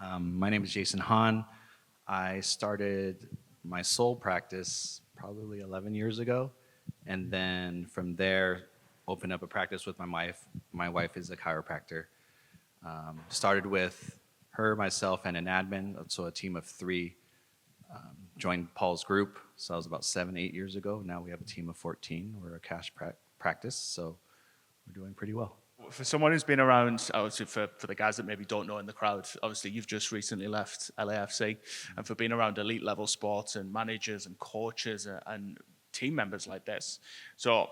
My name is Jason Hahn. I started my sole practice probably 11 years ago, and then from there, opened up a practice with my wife. My wife is a chiropractor. Started with her, myself, and an admin, so a team of three. Joined Paul's group, so that was about 7, 8 years ago. Now we have a team of 14. We're a cash practice, so we're doing pretty well. For someone who's been around, obviously for the guys that maybe don't know in the crowd, obviously you've just recently left LAFC, and for being around elite level sports and managers and coaches and team members like this. So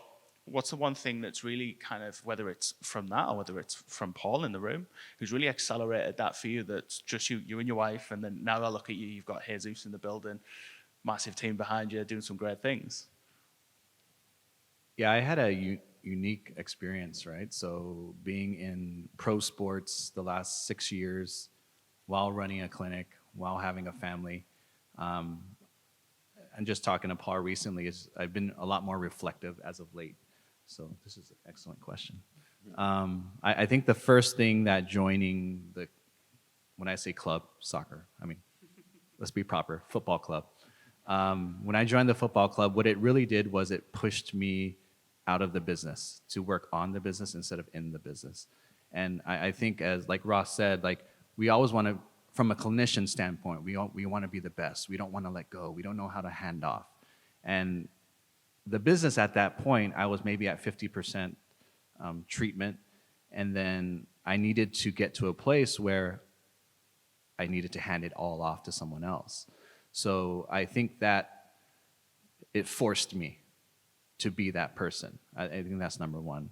what's the one thing that's really kind of, whether it's from that or whether it's from Paul in the room, who's really accelerated that for you, that's just you and your wife, and then now I look at you, you've got Jesus in the building, massive team behind you, doing some great things. Yeah, I had a unique experience, right? So being in pro sports the last 6 years, while running a clinic, while having a family, and just talking to Paul recently, I've been a lot more reflective as of late. So this is an excellent question. I think the first thing that joining when I say club, soccer, I mean, let's be proper, football club. When I joined the football club, what it really did was it pushed me out of the business to work on the business instead of in the business. And I think, as like Ross said, like we always want to, from a clinician standpoint, we want to be the best. We don't want to let go. We don't know how to hand off. And the business at that point, I was maybe at 50% treatment, and then I needed to get to a place where I needed to hand it all off to someone else. So I think that it forced me to be that person. I think that's number one.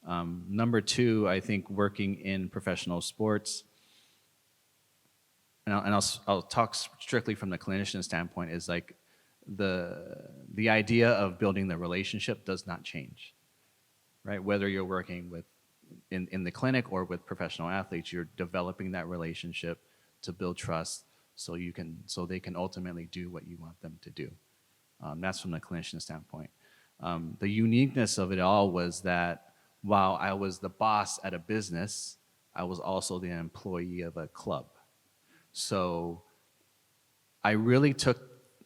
Number two, I think working in professional sports, and I'll talk strictly from the clinician standpoint, is like the idea of building the relationship does not change, right? Whether you're working with in the clinic or with professional athletes, you're developing that relationship to build trust so they can ultimately do what you want them to do. That's from the clinician standpoint. The uniqueness of it all was that while I was the boss at a business, I was also the employee of a club. So I really took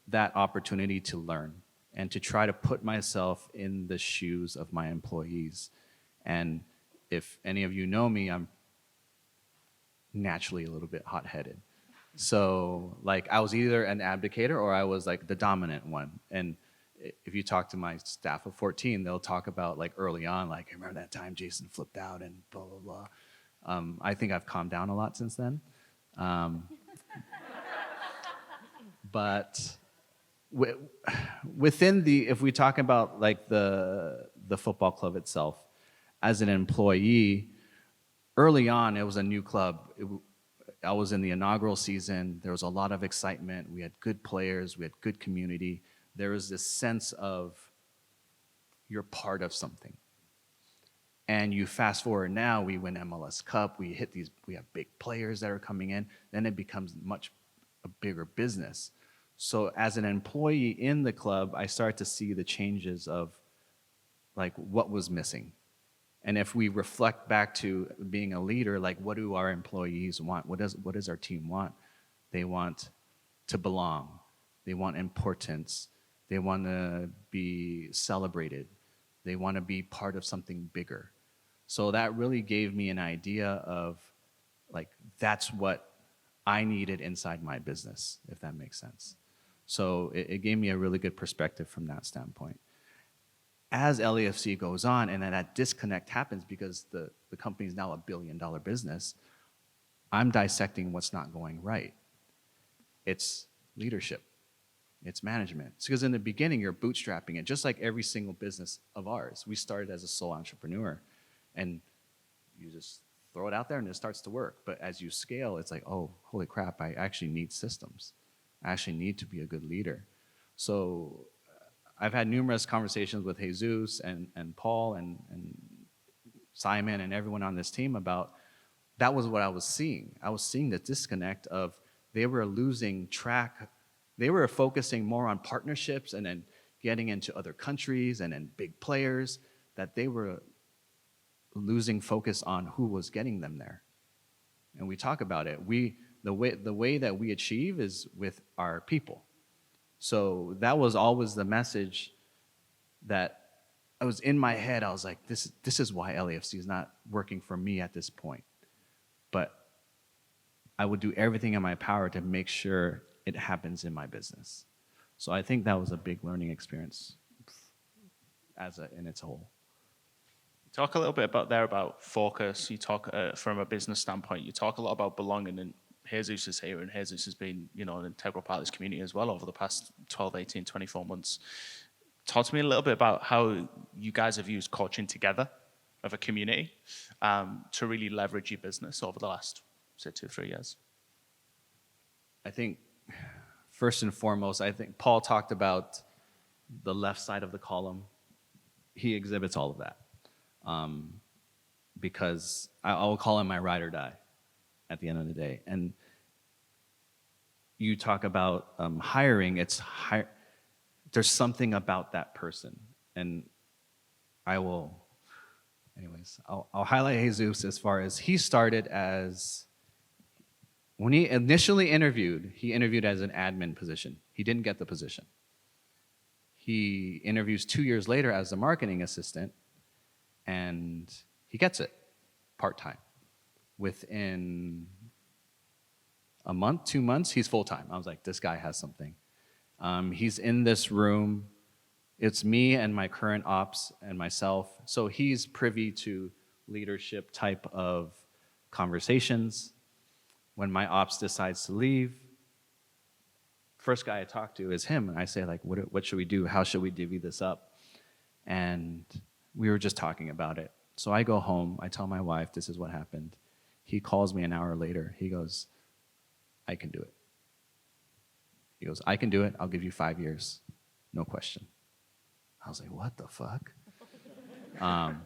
that opportunity to learn and to try to put myself in the shoes of my employees. And if any of you know me, I'm naturally a little bit hot-headed. So like I was either an abdicator or I was like the dominant one. And if you talk to my staff of 14, they'll talk about like early on, like, I remember that time Jason flipped out and blah, blah, blah. I think I've calmed down a lot since then. But within if we talk about like the football club itself, as an employee, early on, it was a new club. I was in the inaugural season. There was a lot of excitement. We had good players. We had good community. There was this sense of you're part of something. And you fast forward now, we win MLS Cup. We have big players that are coming in. Then it becomes a bigger business. So as an employee in the club, I start to see the changes of like what was missing. And if we reflect back to being a leader, like what do our employees want? What does our team want? They want to belong. They want importance. They want to be celebrated. They want to be part of something bigger. So that really gave me an idea of like, that's what I needed inside my business, if that makes sense. So it gave me a really good perspective from that standpoint. As LAFC goes on and then that disconnect happens because the company is now $1 billion business, I'm dissecting what's not going right. It's leadership. It's management. It's because in the beginning, you're bootstrapping it, just like every single business of ours. We started as a sole entrepreneur, and you just throw it out there and it starts to work. But as you scale, it's like, oh, holy crap, I actually need systems. I actually need to be a good leader. So I've had numerous conversations with Jesus and Paul and Simon and everyone on this team about that was what I was seeing. I was seeing the disconnect of they were losing track. They were focusing more on partnerships and then getting into other countries and then big players, that they were losing focus on who was getting them there. And we talk about it. the way that we achieve is with our people. So that was always the message that I was in my head. I was like, this is why LAFC is not working for me at this point. But I would do everything in my power to make sure it happens in my business. So I think that was a big learning experience in its whole. Talk a little bit about focus. You talk from a business standpoint. You talk a lot about belonging, and Jesus is here, and Jesus has been, an integral part of this community as well over the past 12, 18, 24 months. Talk to me a little bit about how you guys have used coaching together of a community to really leverage your business over the last, say, 2-3 years. I think first and foremost, I think Paul talked about the left side of the column. He exhibits all of that. Because I will call him my ride or die at the end of the day. And you talk about hiring, there's something about that person. And I'll highlight Jesus as far as he started as, when he initially interviewed, he interviewed as an admin position. He didn't get the position. He interviews 2 years later as a marketing assistant, and he gets it part-time. Within a month, 2 months, he's full-time. I was like, this guy has something. He's in this room. It's me and my current ops and myself. So he's privy to leadership type of conversations. When my ops decides to leave, first guy I talk to is him. And I say, like, what should we do? How should we divvy this up? And we were just talking about it. So I go home. I tell my wife, this is what happened. He calls me an hour later. He goes, I can do it. He goes, I can do it. I'll give you 5 years. No question. I was like, what the fuck? And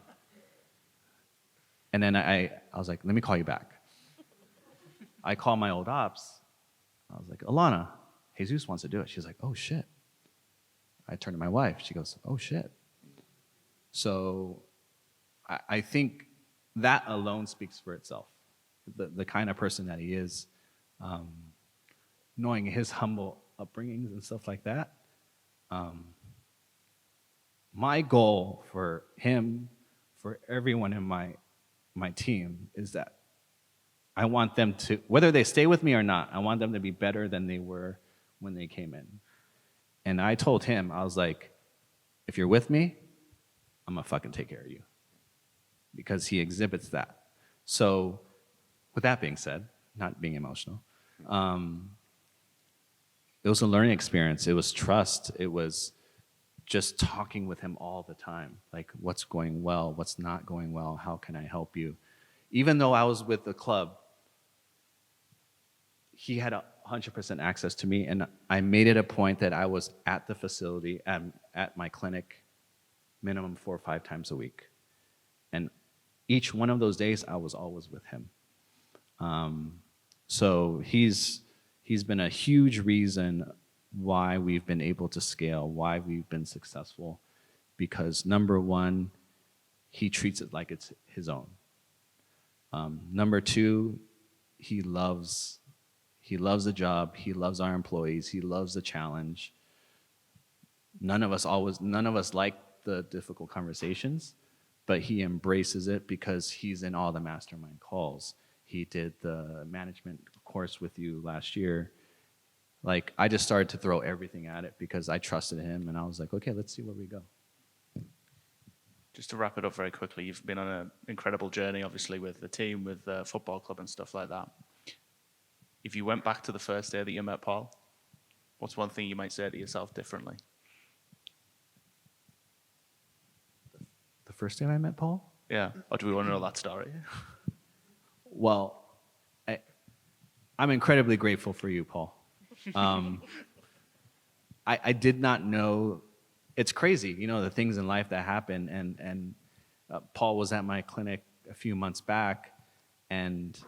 then I was like, let me call you back. I call my old ops. I was like, Alana, Jesus wants to do it. She's like, oh, shit. I turn to my wife. She goes, oh, shit. So I think that alone speaks for itself. The kind of person that he is, knowing his humble upbringings and stuff like that. My goal for him, for everyone in my team, is that I want them to, whether they stay with me or not, I want them to be better than they were when they came in. And I told him, I was like, if you're with me, I'm gonna fucking take care of you. Because he exhibits that. So, with that being said, not being emotional, it was a learning experience. It was trust. It was just talking with him all the time. Like, what's going well? What's not going well? How can I help you? Even though I was with the club, he had 100% access to me, and I made it a point that I was at the facility, at my clinic, minimum 4 or 5 times a week. And each one of those days, I was always with him. So he's been a huge reason why we've been able to scale, why we've been successful, because number one, he treats it like it's his own. Number two, he loves the job. He loves our employees. He loves the challenge. None of us like the difficult conversations, but he embraces it because he's in all the mastermind calls. He did the management course with you last year. Like, I just started to throw everything at it because I trusted him, and I was like, okay, let's see where we go. Just to wrap it up very quickly, you've been on an incredible journey, obviously, with the team, with the football club and stuff like that. If you went back to the first day that you met Paul, what's one thing you might say to yourself differently? The first day I met Paul? Yeah. Or do we want to know that story? Well, I'm incredibly grateful for you, Paul. I did not know. It's crazy, the things in life that happen. And Paul was at my clinic a few months back, and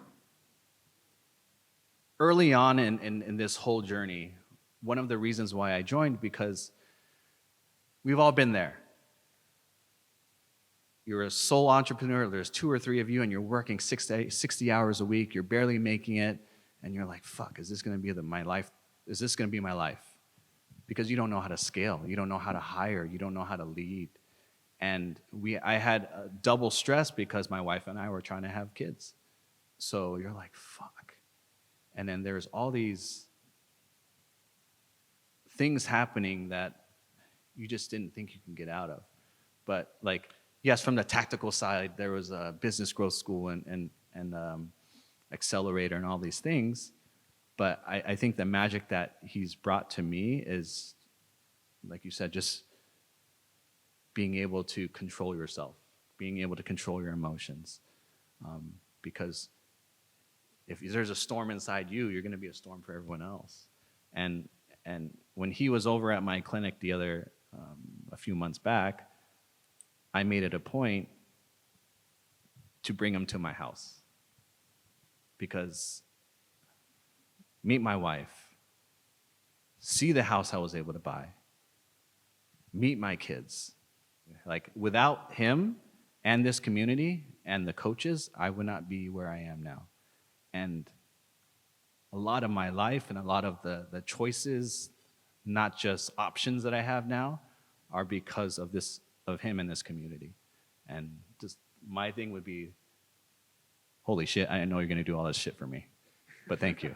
early on in this whole journey, one of the reasons why I joined, because we've all been there. You're a sole entrepreneur, there's 2 or 3 of you, and you're working 60 hours a week, you're barely making it, and you're like, fuck, is this going to be my life? Is this going to be my life? Because you don't know how to scale. You don't know how to hire. You don't know how to lead. And I had double stress because my wife and I were trying to have kids. So you're like, fuck. And then there's all these things happening that you just didn't think you can get out of. But like, yes, from the tactical side, there was a business growth school and accelerator and all these things. But I think the magic that he's brought to me is, like you said, just being able to control yourself, being able to control your emotions. Because if there's a storm inside you, you're going to be a storm for everyone else. And when he was over at my clinic a few months back, I made it a point to bring him to my house. Because meet my wife, see the house I was able to buy, meet my kids. Like, without him and this community and the coaches, I would not be where I am now. And a lot of my life and a lot of the choices, not just options that I have now, are because of him and this community. And just my thing would be, holy shit, I know you're going to do all this shit for me. But thank you.